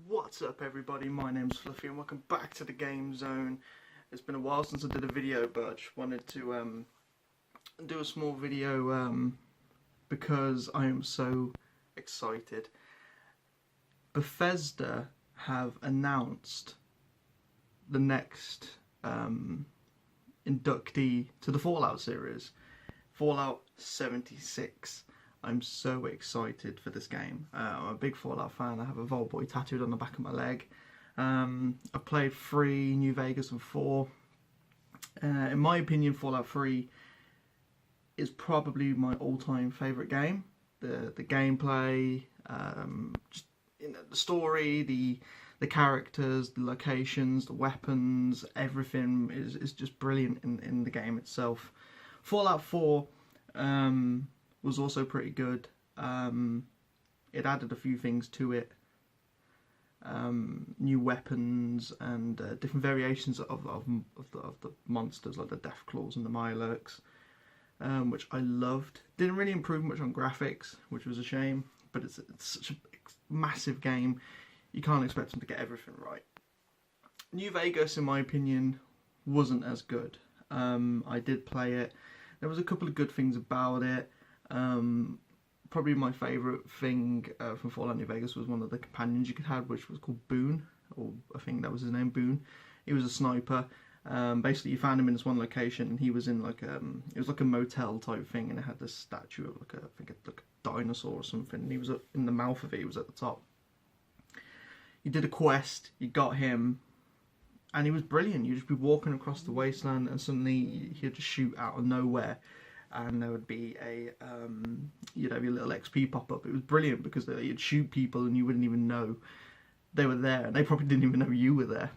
What's up everybody, my name's Fluffy and welcome back to the Game Zone. It's been a while since I did a video, but I just wanted to do a small video because I am so excited. Bethesda have announced the next inductee to the Fallout series, Fallout 76. I'm so excited for this game. I'm a big Fallout fan. I have a Vault Boy tattooed on the back of my leg. I've played 3, New Vegas and 4. In my opinion, Fallout 3 is probably my all-time favourite game. The gameplay, just, the story, the characters, the locations, the weapons, everything is just brilliant in the game itself. Fallout 4 was also pretty good. It added a few things to it, new weapons and different variations of the monsters like the Deathclaws and the Mirelurks, which I loved. Didn't really improve much on graphics, which was a shame, but it's such a massive game, you can't expect them to get everything right. New Vegas, in my opinion, wasn't as good. I did play it. There was a couple of good things about it. Probably my favourite thing from Fallout New Vegas was one of the companions you could have, which was called Boone, or I think that was his name, Boone. He was a sniper. Basically, you found him in this one location, and he was in like it was like a motel type thing, and it had this statue of like a dinosaur or something. And he was in the mouth of it. He was at the top. You did a quest. You got him. And he was brilliant. You'd just be walking across the wasteland and suddenly he'd just shoot out of nowhere and there would be a, you'd have your little XP pop up. It was brilliant because you'd shoot people and you wouldn't even know they were there, and they probably didn't even know you were there.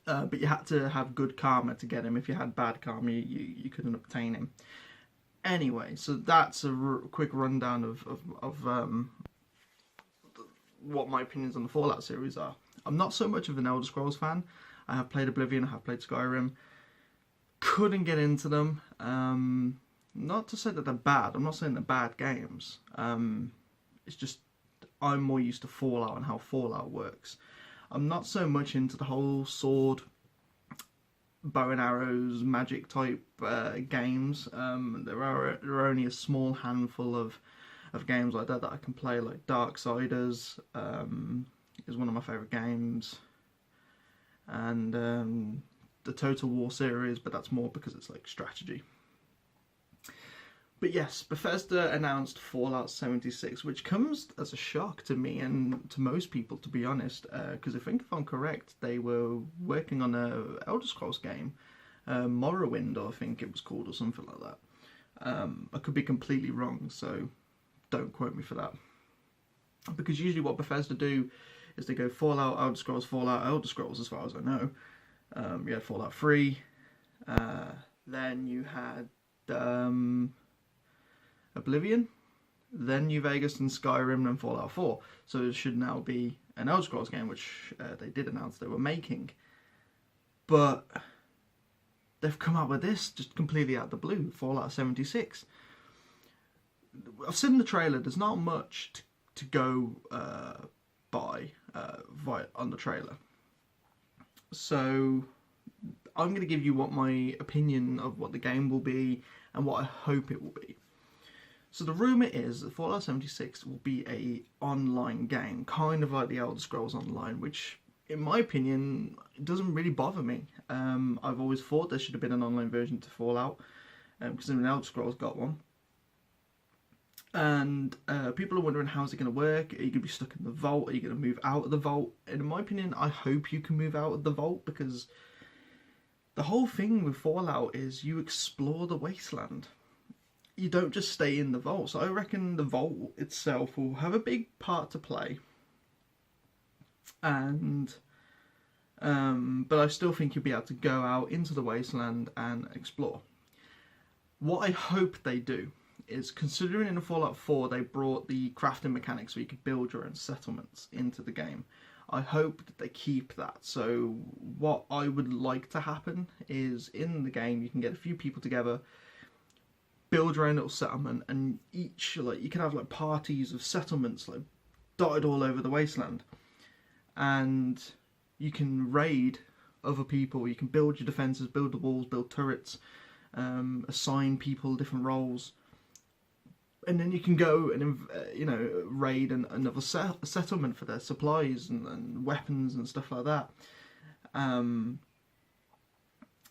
But you had to have good karma to get him. If you had bad karma, you couldn't obtain him. Anyway, so that's a quick rundown of what my opinions on the Fallout series are. I'm not so much of an Elder Scrolls fan. I have played Oblivion, I have played Skyrim. Couldn't get into them. Not to say that they're bad. I'm not saying they're bad games. It's just I'm more used to Fallout and how Fallout works. I'm not so much into the whole sword, bow and arrows, magic type games. There are only a small handful of games like that I can play, like Darksiders is one of my favourite games, and the Total War series, but that's more because it's like strategy. But yes, Bethesda announced Fallout 76, which comes as a shock to me and to most people, to be honest, because I think if I'm correct, they were working on a Elder Scrolls game, Morrowind, I think it was called, or something like that. I could be completely wrong, so don't quote me for that. Because usually what Bethesda do is they go Fallout, Elder Scrolls, Fallout, Elder Scrolls, as far as I know. You had Fallout 3, then you had Oblivion, then New Vegas and Skyrim, and Fallout 4. So it should now be an Elder Scrolls game, which they did announce they were making. But they've come out with this just completely out of the blue, Fallout 76. I've seen the trailer, there's not much to go by on the trailer. So I'm going to give you what my opinion of what the game will be and what I hope it will be. So the rumour is that Fallout 76 will be a online game, kind of like the Elder Scrolls Online, which in my opinion doesn't really bother me. I've always thought there should have been an online version to Fallout, because the Elder Scrolls got one. And people are wondering, how's it going to work? Are you going to be stuck in the vault? Are you going to move out of the vault? And in my opinion, I hope you can move out of the vault, because the whole thing with Fallout is you explore the wasteland. You don't just stay in the vault. So I reckon the vault itself will have a big part to play. And but I still think you'll be able to go out into the wasteland and explore. What I hope they do is, considering in Fallout 4 they brought the crafting mechanics so you could build your own settlements into the game, I hope that they keep that. So what I would like to happen is, in the game you can get a few people together, build your own little settlement, and each, like, you can have like parties of settlements like dotted all over the wasteland. and you can raid other people. You can build your defences, build the walls, build turrets, assign people different roles, and then you can go and raid another settlement for their supplies and weapons and stuff like that,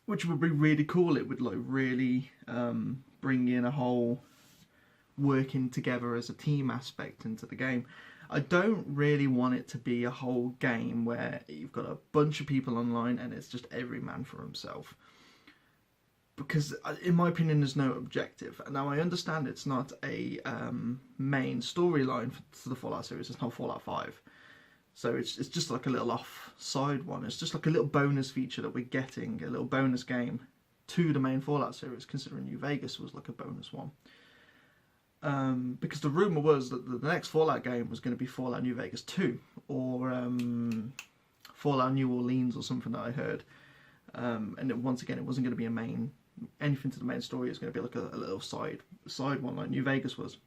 which would be really cool. It would like really bring in a whole working together as a team aspect into the game. I don't really want it to be a whole game where you've got a bunch of people online and it's just every man for himself. Because, in my opinion, there's no objective. Now, I understand it's not a main storyline for the Fallout series. It's not Fallout 5. So it's just like a little offside one. It's just like a little bonus feature that we're getting, a little bonus game to the main Fallout series, considering New Vegas was like a bonus one. Because the rumour was that the next Fallout game was going to be Fallout New Vegas 2, or Fallout New Orleans, or something that I heard. And once again, it wasn't going to be anything to the main story. It's going to be like a little side one, like New Vegas was.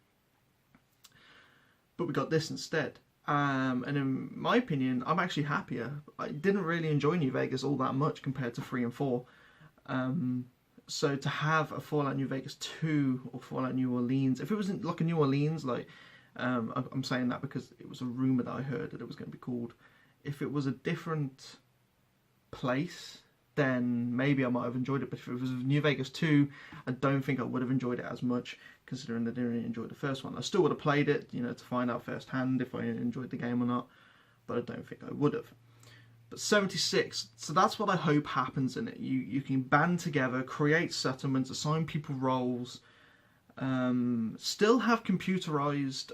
But we got this instead. And in my opinion, I'm actually happier. I didn't really enjoy New Vegas all that much compared to 3 and 4. So to have a Fallout New Vegas 2 or Fallout New Orleans, if it wasn't like a New Orleans, like I'm saying that because it was a rumour that I heard that it was going to be called. If it was a different place, then maybe I might have enjoyed it. But if it was New Vegas 2, I don't think I would have enjoyed it as much, considering I didn't really enjoy the first one. I still would have played it, to find out firsthand if I enjoyed the game or not, but I don't think I would have. But 76, so that's what I hope happens in it. You can band together, create settlements, assign people roles, still have computerized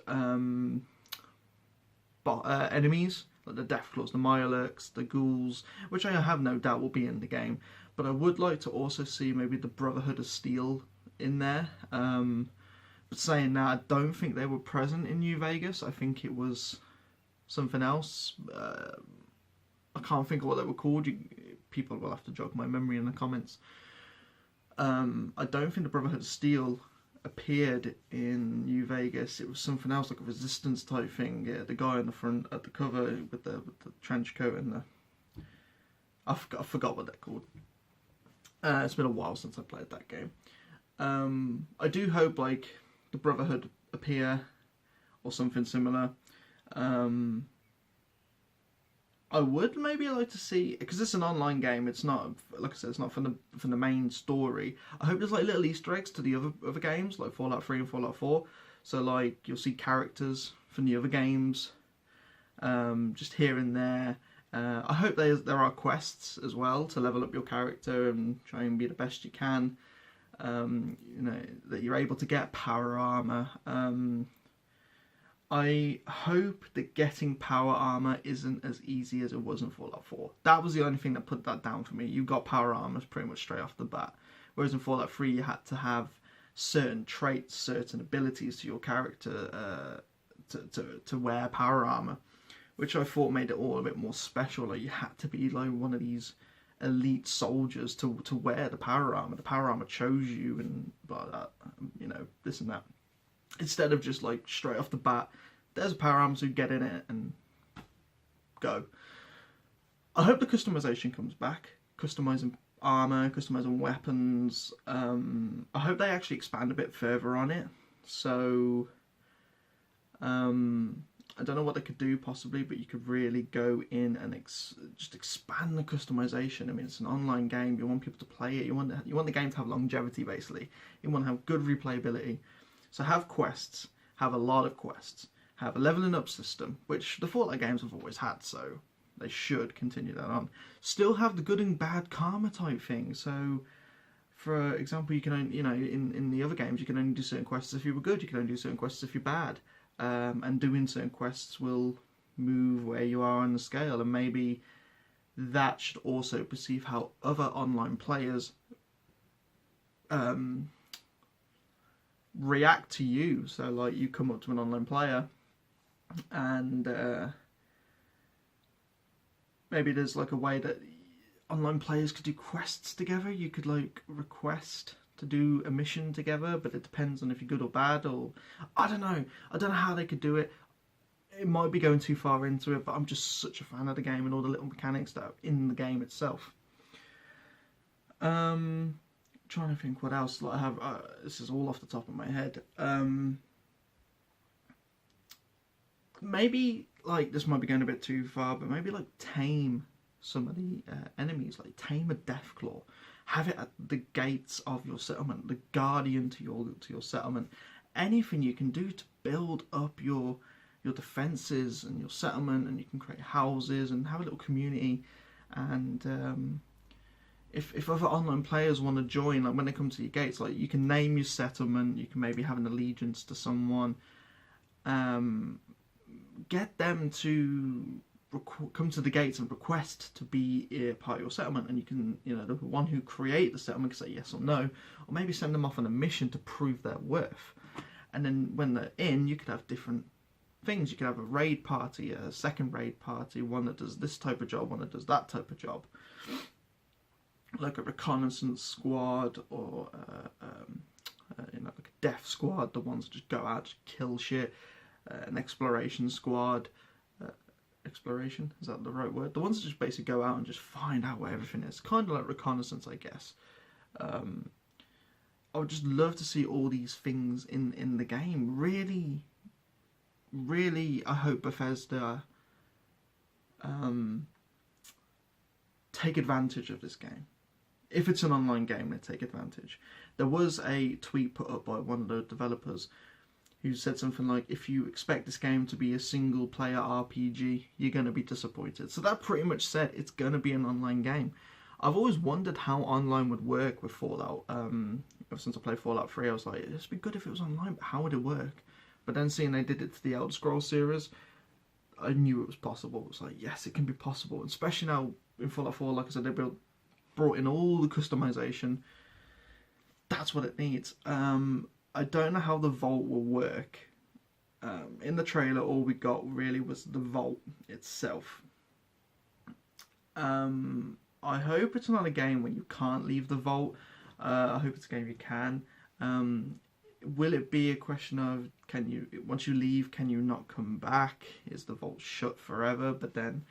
enemies, like the Deathclaws, the Mirelurks, the Ghouls, which I have no doubt will be in the game. But I would like to also see maybe the Brotherhood of Steel in there. But saying that, I don't think they were present in New Vegas. I think it was something else. I can't think of what they were called. People will have to jog my memory in the comments. I don't think the Brotherhood of Steel appeared in New Vegas. It was something else, like a resistance type thing. Yeah, the guy on the front at the cover with the trench coat and the... I forgot what they're called. It's been a while since I played that game. I do hope like the Brotherhood appear or something similar. I would maybe like to see, because it's an online game, it's not, like I said, it's not from the main story. I hope there's like little Easter eggs to the other games, like Fallout 3 and Fallout 4. So like you'll see characters from the other games, just here and there. I hope there are quests as well to level up your character and try and be the best you can. That you're able to get power armor. I hope that getting power armor isn't as easy as it was in Fallout 4. That was the only thing that put that down for me. You got power armor pretty much straight off the bat. Whereas in Fallout 3 you had to have certain traits, certain abilities to your character to wear power armor. Which I thought made it all a bit more special. Like you had to be like one of these elite soldiers to wear the power armor. The power armor chose you and this and that. Instead of just like straight off the bat, there's a power armor, so you get in it and go. I hope the customization comes back. Customizing armor, customizing weapons. I hope they actually expand a bit further on it. So, I don't know what they could do possibly, but you could really go in and just expand the customization. I mean, it's an online game. You want people to play it. You want the game to have longevity, basically. You want to have good replayability. So have quests, have a lot of quests, have a leveling up system, which the Fallout games have always had, so they should continue that on. Still have the good and bad karma type thing. So, for example, you can only, in the other games, you can only do certain quests if you were good. You can only do certain quests if you're bad. And doing certain quests will move where you are on the scale, and maybe that should also perceive how other online players react to you. So like you come up to an online player and maybe there's like a way that online players could do quests together. You could like request to do a mission together, but it depends on if you're good or bad, or I don't know how they could do it. it might be going too far into it, but I'm just such a fan of the game and all the little mechanics that are in the game itself. Trying to think what else. Like I have, this is all off the top of my head. Maybe like this might be going a bit too far, but maybe like tame some of the enemies, like tame a Deathclaw, have it at the gates of your settlement, the guardian to your settlement. Anything you can do to build up your defenses and your settlement, and you can create houses and have a little community. And if other online players want to join, like when they come to your gates, like you can name your settlement, you can maybe have an allegiance to someone, get them to come to the gates and request to be a part of your settlement, and you can, you know, the one who create the settlement can say yes or no, or maybe send them off on a mission to prove their worth. And then when they're in, you could have different things. You could have a raid party, a second raid party, one that does this type of job, one that does that type of job, like a reconnaissance squad, or you know, like a death squad, the ones that just go out, just kill shit. An exploration squad. Exploration, is that the right word? The ones that just basically go out and just find out where everything is. Kind of like reconnaissance, I guess. I would just love to see all these things in the game. Really, really, I hope Bethesda take advantage of this game. If it's an online game, they take advantage. There was a tweet put up by one of the developers who said something like, if you expect this game to be a single player RPG, you're going to be disappointed. So that pretty much said it's going to be an online game. I've always wondered how online would work with Fallout. Ever since I played Fallout 3, I was like, it'd be good if it was online, but how would it work? But then seeing they did it to the Elder Scrolls series, I knew it was possible. It was like, yes, it can be possible. And especially now in Fallout 4, like I said, they brought in all the customization. That's what it needs. I don't know how the vault will work. In the trailer, all we got really was the vault itself. I hope it's not a game where you can't leave the vault. I hope it's a game you can. Will it be a question of, can you, once you leave, can you not come back? Is the vault shut forever? But then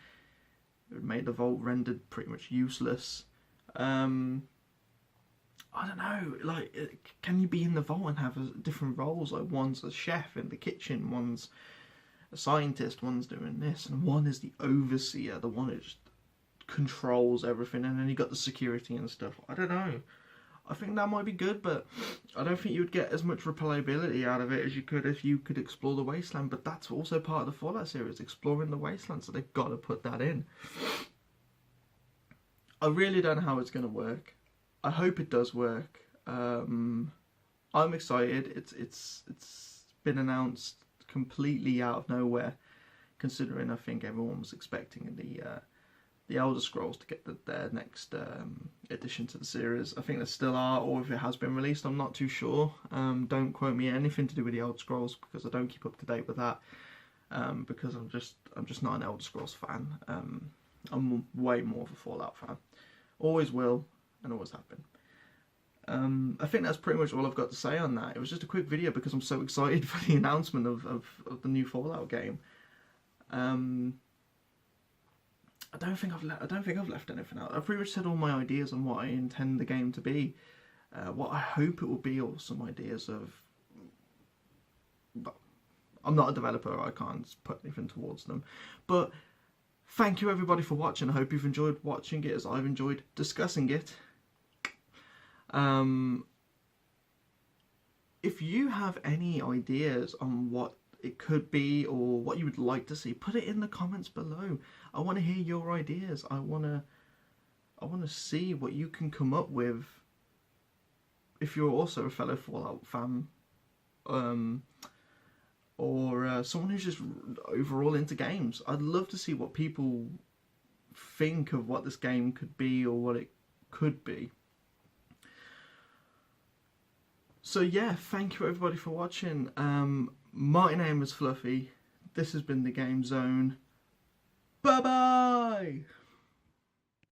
it would make the vault rendered pretty much useless. I don't know, like, can you be in the vault and have different roles? Like, one's a chef in the kitchen, one's a scientist, one's doing this, and one is the overseer, the one who just controls everything, and then you got the security and stuff. I don't know. I think that might be good, but I don't think you would get as much replayability out of it as you could if you could explore the wasteland. But that's also part of the Fallout series, exploring the wasteland, so they've got to put that in. I really don't know how it's going to work. I hope it does work. I'm excited. It's been announced completely out of nowhere, considering I think everyone was expecting the Elder Scrolls to get their next addition to the series. I think they still are, or if it has been released, I'm not too sure. Don't quote me anything to do with the Elder Scrolls, because I don't keep up to date with that. Because I'm just not an Elder Scrolls fan. I'm way more of a Fallout fan. Always will. And always have been. I think that's pretty much all I've got to say on that. It was just a quick video because I'm so excited for the announcement of the new Fallout game. I don't think I've left anything out. I've pretty much said all my ideas on what I intend the game to be, what I hope it will be, or some ideas of. Well, I'm not a developer. I can't put anything towards them, but. Thank you everybody for watching. I hope you've enjoyed watching it as I've enjoyed discussing it. If you have any ideas on what it could be or what you would like to see, put it in the comments below. I want to hear your ideas. I want to see what you can come up with. If you're also a fellow Fallout fan, or someone who's just overall into games. I'd love to see what people think of what this game could be or what it could be. So yeah, thank you everybody for watching. My name is Fluffy. This has been the Game Zone. Bye bye!